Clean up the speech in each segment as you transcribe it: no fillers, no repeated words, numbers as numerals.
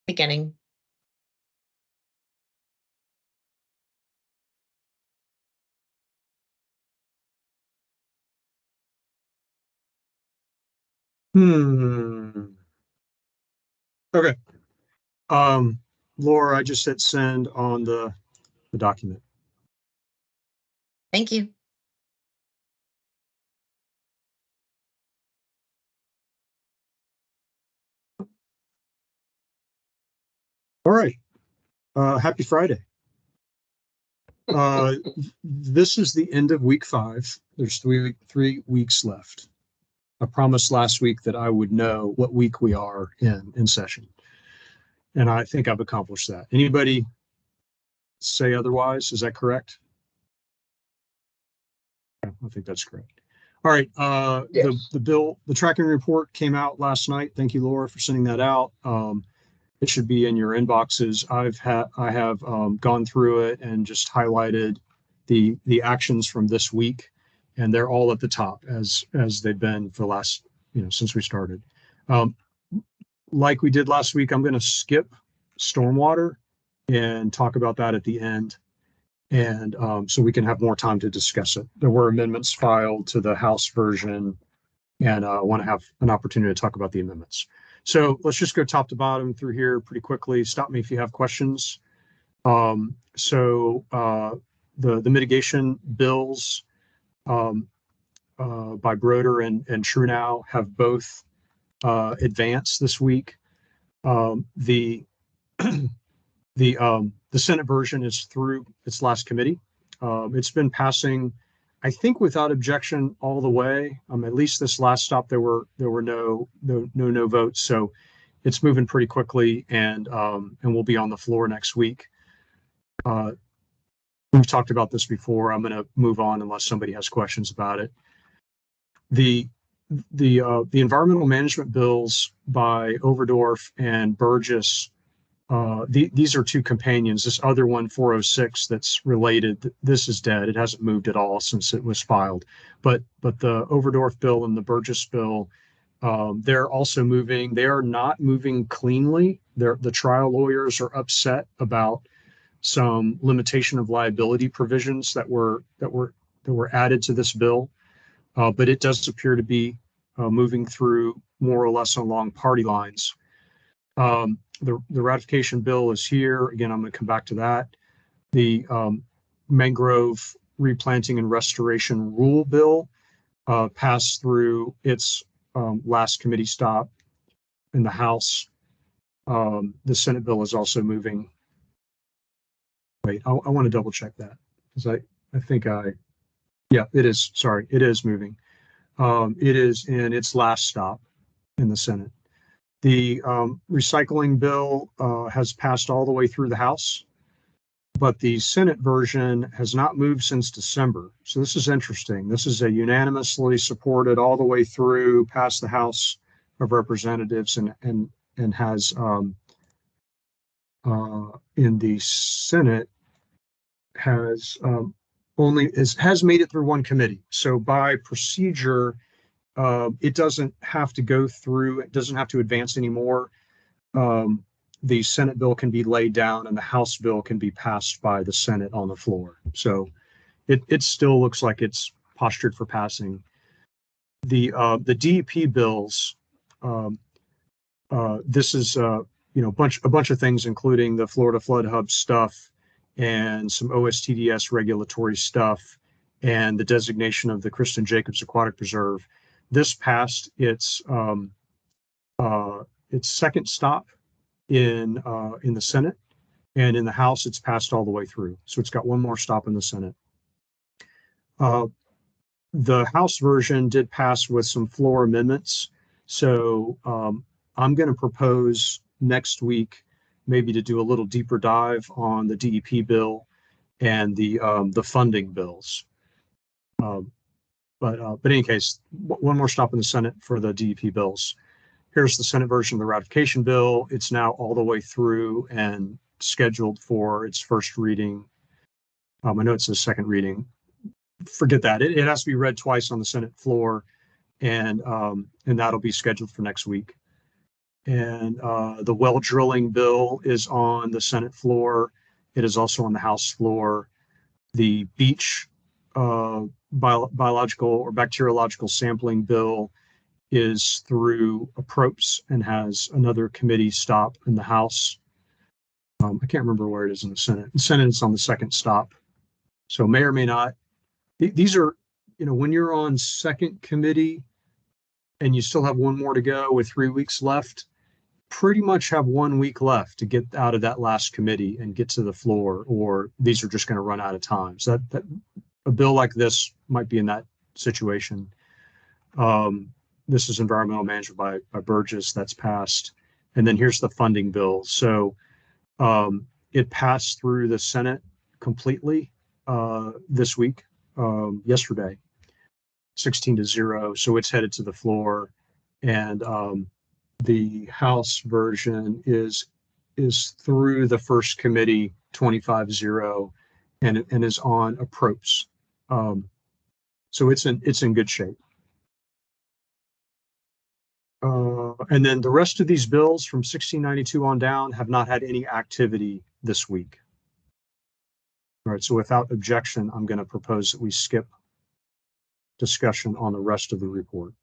Beginning. Okay. Laura, I just hit send on the document. Thank you. All right. Happy Friday. This is the end of week 5. There's three weeks left. I promised last week that I would know what week we are in session. And I think I've accomplished that. Anybody say otherwise? Is that correct? Yeah, I think that's correct. All right. Yes. The tracking report came out last night. Thank you, Laura, for sending that out. It should be in your inboxes. I have gone through it and just highlighted the actions from this week, and they're all at the top as they've been for the last, since we started. Like we did last week, I'm going to skip stormwater and talk about that at the end, and so we can have more time to discuss it. There were amendments filed to the House version, and I want to have an opportunity to talk about the amendments. So let's just go top to bottom through here pretty quickly. Stop me if you have questions. The mitigation bills by Broder and Truenow have both advanced this week. The Senate version is through its last committee. It's been passing, I think, without objection all the way. At least this last stop, there were no votes, so it's moving pretty quickly, and we'll be on the floor next week. We've talked about this before. I'm going to move on unless somebody has questions about it. The environmental management bills by Overdorf and Burgess. These are two companions. This other one, 406, that's related, this is dead. It hasn't moved at all since it was filed. But the Overdorf bill and the Burgess bill, they're also moving. They are not moving cleanly. The trial lawyers are upset about some limitation of liability provisions that were added to this bill. But it does appear to be moving through more or less along party lines. The ratification bill is here. Again, I'm going to come back to that. The mangrove replanting and restoration rule bill passed through its last committee stop in the House. The Senate bill is also moving. Wait, I want to double check that because I think yeah, it is. Sorry, it is moving. It is in its last stop in the Senate. The recycling bill has passed all the way through the House, but the Senate version has not moved since December. So this is interesting. This is a unanimously supported all the way through past the House of Representatives and has in the Senate has has made it through one committee. So by procedure, it doesn't have to go through, it doesn't have to advance anymore. The Senate bill can be laid down and the House bill can be passed by the Senate on the floor. So it still looks like it's postured for passing. The DEP bills, this is a bunch of things, including the Florida Flood Hub stuff and some OSTDS regulatory stuff and the designation of the Kristen Jacobs Aquatic Preserve. This passed its second stop in the Senate, and in the House, it's passed all the way through. So it's got one more stop in the Senate. The House version did pass with some floor amendments. So I'm going to propose next week maybe to do a little deeper dive on the DEP bill and the funding bills. But in any case, one more stop in the Senate for the DEP bills. Here's the Senate version of the ratification bill. It's now all the way through and scheduled for its first reading. I know it's a second reading. Forget that. It has to be read twice on the Senate floor, and that'll be scheduled for next week. And the well drilling bill is on the Senate floor. It is also on the House floor. The beach biological or bacteriological sampling bill is through approps and has another committee stop in the House. I can't remember where it is in the Senate. The Senate is on the second stop. So may or may not. These are, when you're on second committee and you still have one more to go with 3 weeks left, pretty much have 1 week left to get out of that last committee and get to the floor, or these are just going to run out of time. So that a bill like this might be in that situation. This is environmental management by Burgess that's passed. And then here's the funding bill. So it passed through the Senate completely this week, yesterday, 16-0. So it's headed to the floor. And the House version is through the first committee, 25-0, and is on approps. So it's in good shape. And then the rest of these bills from 1692 on down have not had any activity this week. All right, so without objection, I'm going to propose that we skip discussion on the rest of the report.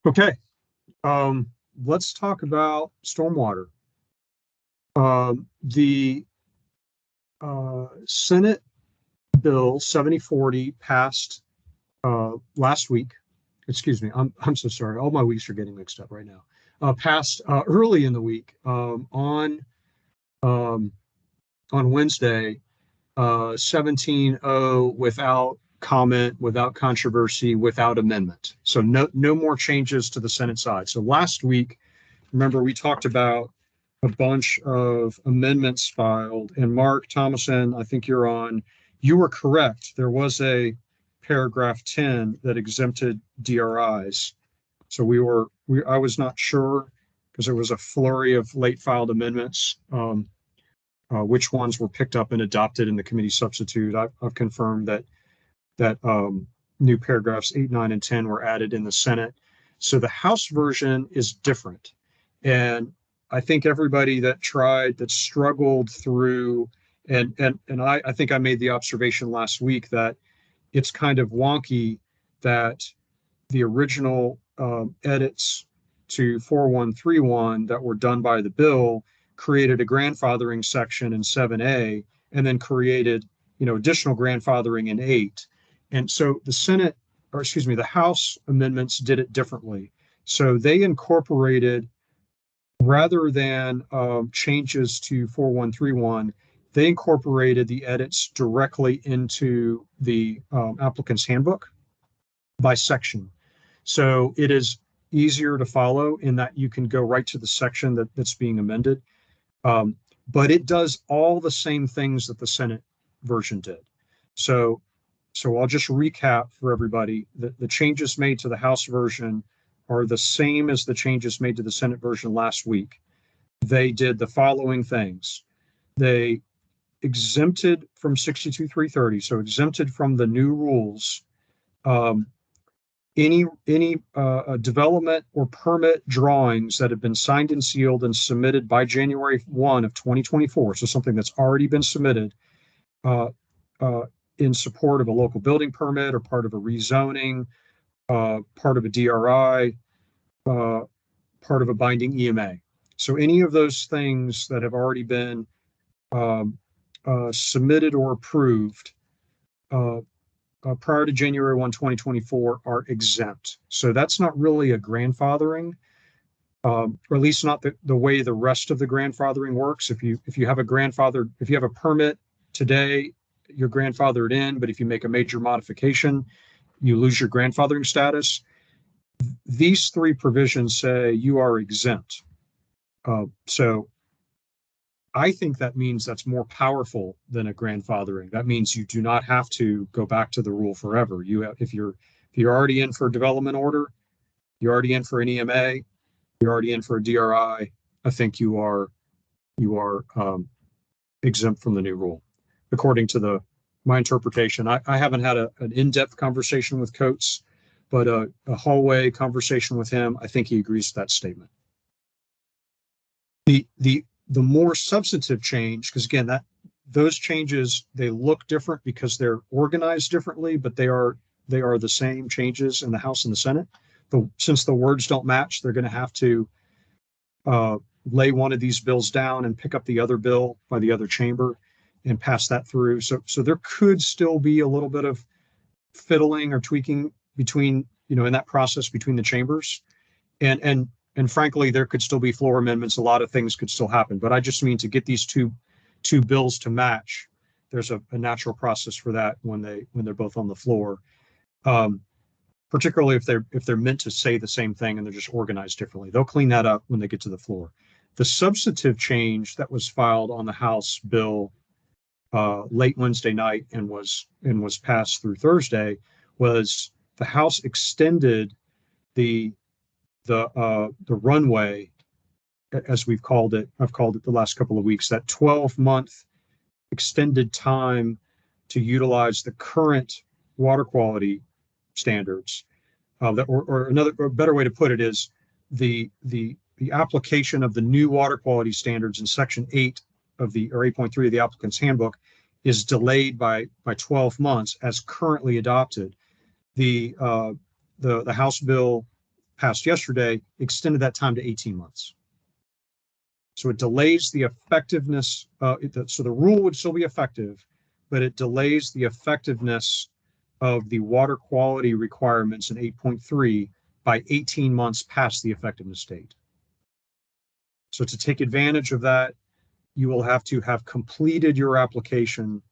Okay, let's talk about stormwater. The Senate Bill 7040 passed last week. Excuse me, I'm so sorry. All my weeks are getting mixed up right now. Passed early in the week on Wednesday, 17-0 without comment, without controversy, without amendment. So no more changes to the Senate side. So last week, remember, we talked about a bunch of amendments filed, and Mark Thomason, I think you're on. You were correct. There was a paragraph 10 that exempted DRIs. So I was not sure because there was a flurry of late filed amendments. Which ones were picked up and adopted in the committee substitute. I've confirmed that new paragraphs 8, 9, and 10 were added in the Senate. So the House version is different. And I think everybody that struggled through, and I think I made the observation last week that it's kind of wonky that the original edits to 4131 that were done by the bill created a grandfathering section in 7A and then created, additional grandfathering in 8. And so the House amendments did it differently. So they incorporated, rather than changes to 4131, they incorporated the edits directly into the applicant's handbook by section. So it is easier to follow in that you can go right to the section that's being amended. But it does all the same things that the Senate version did. So I'll just recap for everybody. The changes made to the House version are the same as the changes made to the Senate version last week. They did the following things. They exempted from 62.330, so exempted from the new rules, any development or permit drawings that have been signed and sealed and submitted by January 1 of 2024, so something that's already been submitted in support of a local building permit or part of a rezoning, part of a DRI, part of a binding EMA. So any of those things that have already been submitted or approved prior to January 1, 2024 are exempt. So that's not really a grandfathering, or at least not the way the rest of the grandfathering works. If you have a permit today, you're grandfathered in, but if you make a major modification, you lose your grandfathering status. These three provisions say you are exempt. So I think that means that's more powerful than a grandfathering. That means you do not have to go back to the rule forever. If you're already in for a development order, you're already in for an EMA, you're already in for a DRI. I think you are exempt from the new rule, according to my interpretation. I haven't had an in-depth conversation with Coates, but a hallway conversation with him, I think he agrees with that statement. The more substantive change, because again, those changes, they look different because they're organized differently, but they are the same changes in the House and the Senate. Since the words don't match, they're going to have to lay one of these bills down and pick up the other bill by the other chamber and pass that through. So there could still be a little bit of fiddling or tweaking between, in that process between the chambers. And frankly, there could still be floor amendments. A lot of things could still happen. But I just mean to get these two bills to match, there's a natural process for that when they're both on the floor. Particularly if they're meant to say the same thing and they're just organized differently. They'll clean that up when they get to the floor. The substantive change that was filed on the House bill late Wednesday night and was passed through Thursday was the House extended the runway, as I've called it the last couple of weeks, that 12-month extended time to utilize the current water quality standards. Or a better way to put it is the application of the new water quality standards in Section 8 or 8.3 of the applicant's handbook is delayed by 12 months as currently adopted. The House bill passed yesterday extended that time to 18 months. So it delays the effectiveness. So the rule would still be effective, but it delays the effectiveness of the water quality requirements in 8.3 by 18 months past the effectiveness date. So to take advantage of that, you will have to have completed your application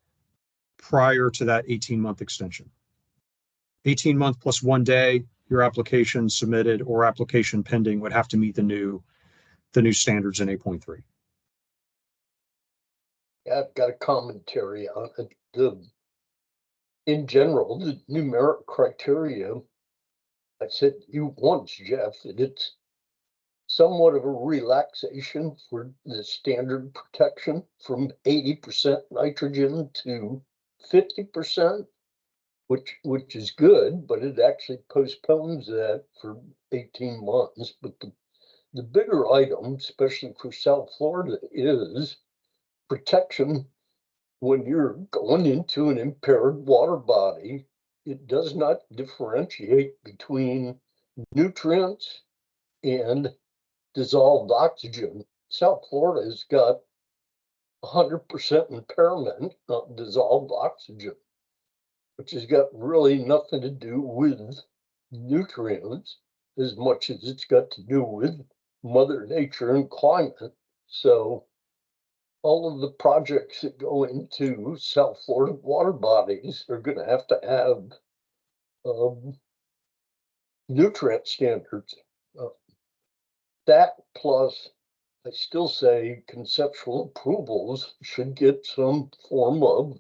prior to that 18-month extension. 18-month plus 1 day, your application submitted or application pending would have to meet the new standards in 8.3. Yeah, I've got a commentary on it. In general, the numeric criteria, I said you once, Jeff, that it's somewhat of a relaxation for the standard protection from 80% nitrogen to 50%, which is good, but it actually postpones that for 18 months. But the bigger item, especially for South Florida, is protection. When you're going into an impaired water body, it does not differentiate between nutrients and dissolved oxygen. South Florida has got 100% impairment of dissolved oxygen, which has got really nothing to do with nutrients as much as it's got to do with Mother Nature and climate. So all of the projects that go into South Florida water bodies are going to have nutrient standards. That plus, I still say conceptual approvals should get some form of,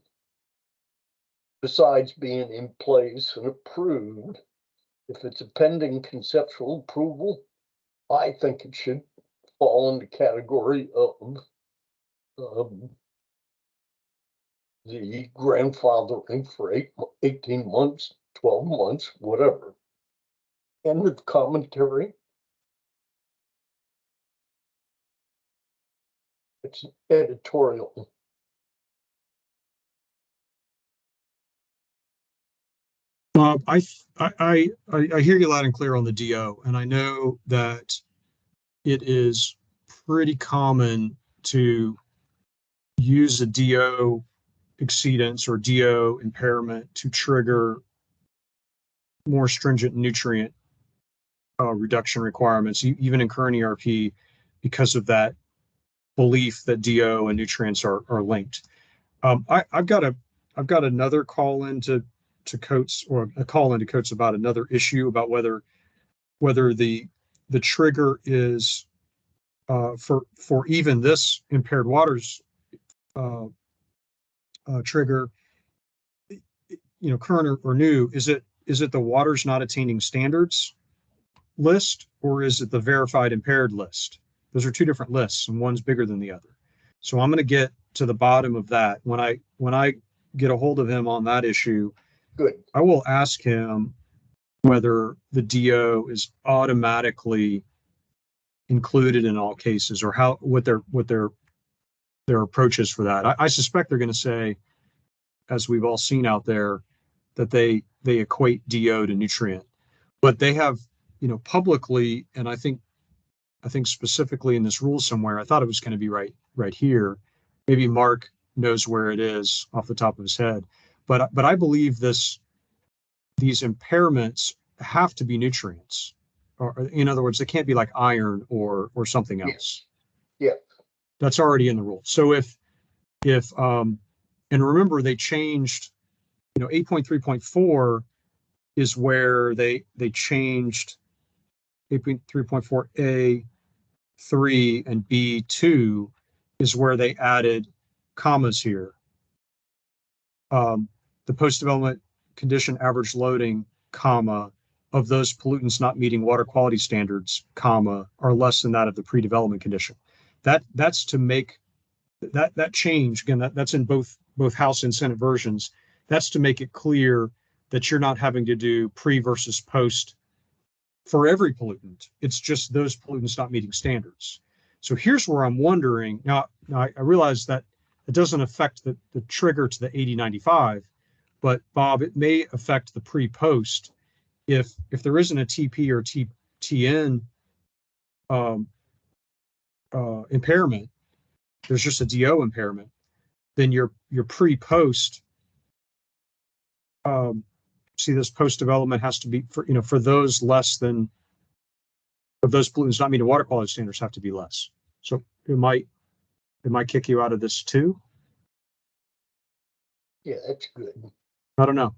besides being in place and approved, if it's a pending conceptual approval, I think it should fall in the category of the grandfathering for 18 months, 12 months, whatever. End of commentary. It's editorial. I hear you loud and clear on the DO, and I know that it is pretty common to use a DO exceedance or DO impairment to trigger more stringent nutrient reduction requirements, even in current ERP, because of that belief that DO and nutrients are linked. I've got another call into Coates, or a call into Coates about another issue about whether the trigger is for even this impaired waters trigger, current or new, is it the waters not attaining standards list, or is it the verified impaired list? Those are two different lists, and one's bigger than the other. So I'm going to get to the bottom of that. When I get a hold of him on that issue, good, I will ask him whether the DO is automatically included in all cases, or what their approach is for that. I suspect they're going to say, as we've all seen out there, that they equate DO to nutrient, but they have, publicly, and I think specifically in this rule somewhere, I thought it was going to be right here. Maybe Mark knows where it is off the top of his head, but I believe these impairments have to be nutrients, or in other words, they can't be like iron or something else. Yeah. That's already in the rule. So if and remember they changed, 8.3.4 is where they changed 8.3.4 A3 and B2 is where they added commas here. The post-development condition average loading, comma, of those pollutants not meeting water quality standards, comma, are less than that of the pre-development condition. That's to make that change, again, that's in both House and Senate versions. That's to make it clear that you're not having to do pre versus post for every pollutant. It's just those pollutants not meeting standards. So here's where I'm wondering. Now I realize that it doesn't affect the trigger to the 8095, but Bob, it may affect the pre-post if there isn't a TP or TN impairment. There's just a DO impairment. Then your pre-post, see, this post-development has to be for those less than, of those pollutants not meeting water quality standards, have to be less. So it might kick you out of this too. Yeah, that's good. I don't know.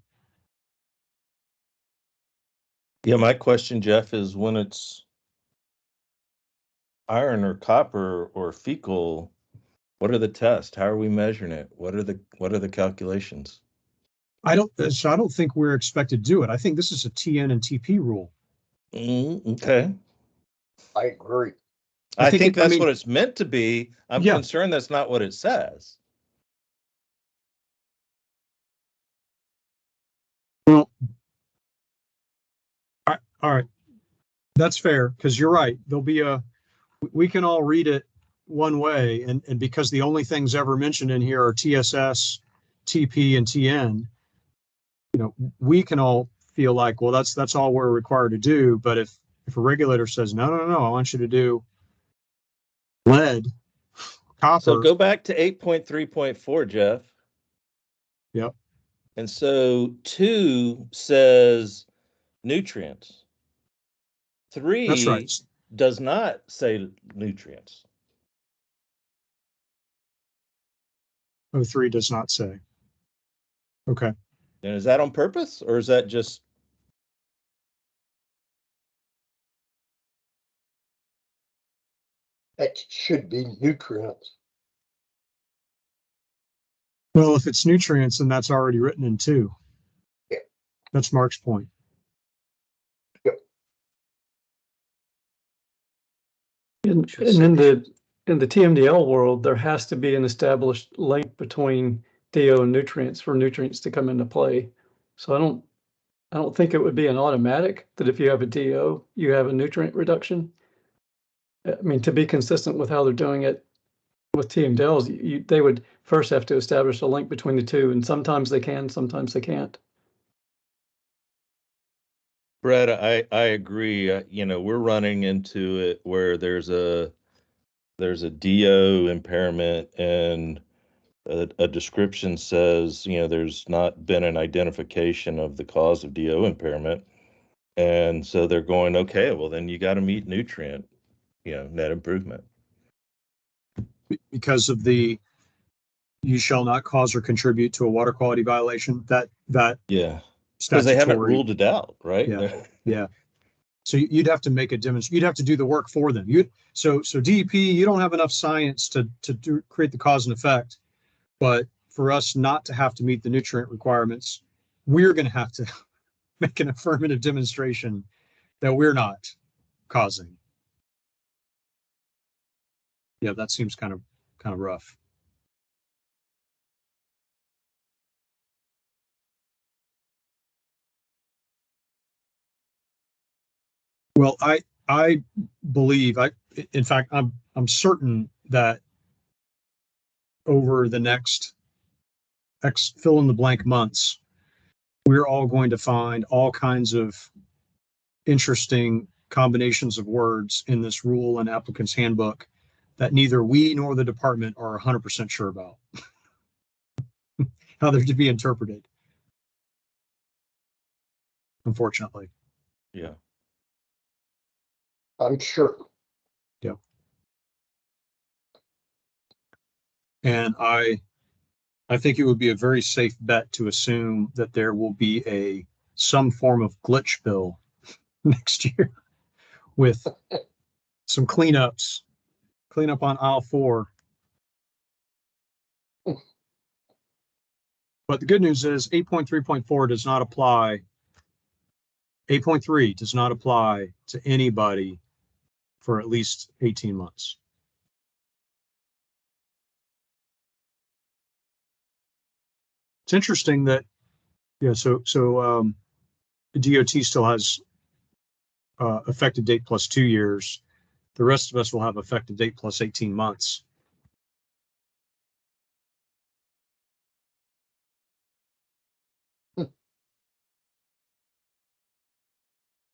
Yeah, my question, Jeff, is when it's iron or copper or fecal, what are the tests? How are we measuring it? What are the calculations? I don't think we're expected to do it. I think this is a TN and TP rule. Okay. I agree. I think that's what it's meant to be. I'm Yeah. concerned that's not what it says. Well, all right. That's fair, because you're right. There'll be we can all read it one way, and because the only things ever mentioned in here are TSS, TP, and TN, we can all feel like, well, that's all we're required to do. But if a regulator says, no, I want you to do lead, copper. So go back to 8.3.4, Jeff. Yep. And so 2 says nutrients. 3 That's right. Does not say nutrients. 03 does not say. Okay. And is that on purpose, or is that just? That should be nutrients. Well, if it's nutrients, then that's already written in 2. Yeah. That's Mark's point. Yep. And in the TMDL world, there has to be an established link between DO and nutrients for nutrients to come into play. So I don't think it would be an automatic that if you have a DO, you have a nutrient reduction. I mean, to be consistent with how they're doing it with TMDLs, they would first have to establish a link between the two, and sometimes they can, sometimes they can't. Brett, I agree. We're running into it where there's a DO impairment, and a description says, there's not been an identification of the cause of DO impairment. And so they're going, okay, well, then you got to meet nutrient, net improvement. Because of the you shall not cause or contribute to a water quality violation, that yeah, because they haven't ruled it out, right? Yeah. So you'd have to make a demonstration. You'd have to do the work for them. So DEP, you don't have enough science to create the cause and effect. But for us not to have to meet the nutrient requirements, we're going to have to make an affirmative demonstration that we're not causing. Yeah, that seems kind of rough. Well, I believe in fact, I'm certain that over the next fill in the blank months, we're all going to find all kinds of interesting combinations of words in this rule and applicant's handbook that neither we nor the department are 100% sure about how they're to be interpreted. Unfortunately. Yeah. I'm sure. Yeah. And I think it would be a very safe bet to assume that there will be some form of glitch bill next year with some cleanup on aisle 4. But the good news is 8.3.4 does not apply. 8.3 does not apply to anybody for at least 18 months. It's interesting that, yeah, so the DOT still has effective date plus 2 years. The rest of us will have effective date plus 18 months.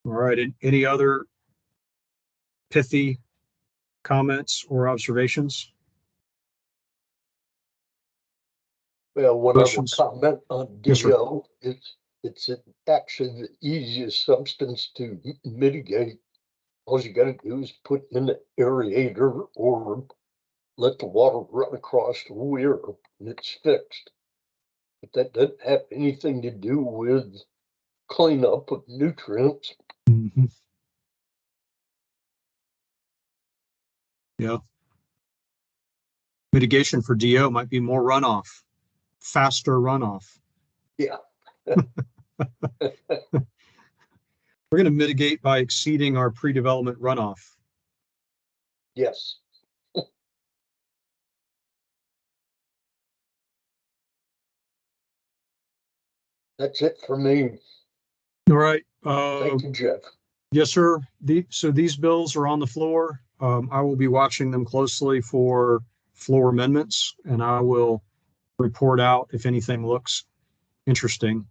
All right. Any other pithy comments or observations? Well, one Questions? other comment on Yes, sir. DO, it's actually the easiest substance to mitigate. All you gotta do is put in an aerator or let the water run across the weir and it's fixed. But that doesn't have anything to do with cleanup of nutrients. Mm-hmm. Yeah. Mitigation for DO might be more runoff, faster runoff. Yeah. We're going to mitigate by exceeding our pre-development runoff. Yes. That's it for me. All right. Thank you, Jeff. Yes, sir. So these bills are on the floor. I will be watching them closely for floor amendments, and I will report out if anything looks interesting.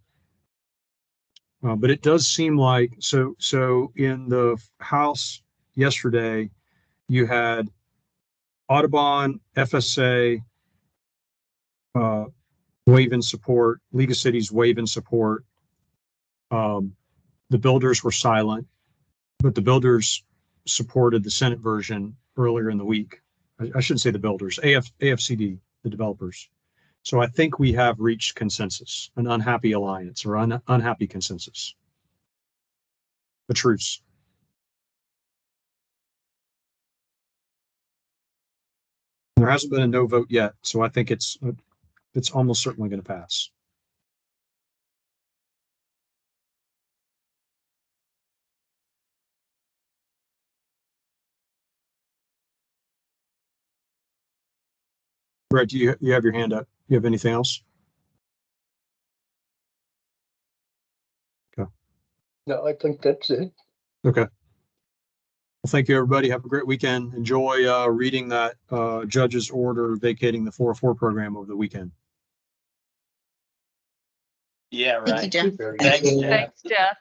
But it does seem like so in the House yesterday, you had Audubon, FSA, waive in support, League of Cities waive in support. The builders were silent, but the builders supported the Senate version earlier in the week. I shouldn't say the builders, AFCD, the developers. So I think we have reached consensus, an unhappy alliance or unhappy consensus. A truce. There hasn't been a no vote yet, so I think it's almost certainly going to pass. Brett, do you have your hand up? You have anything else? Okay. No, I think that's it. Okay. Well, thank you, everybody. Have a great weekend. Enjoy reading that judge's order vacating the 404 program over the weekend. Yeah, right. Thank you, Jeff. Thanks, Jeff. Thanks, Jeff.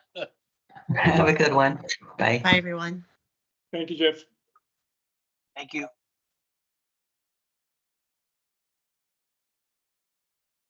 Have a good one. Bye. Bye, everyone. Thank you, Jeff. Thank you.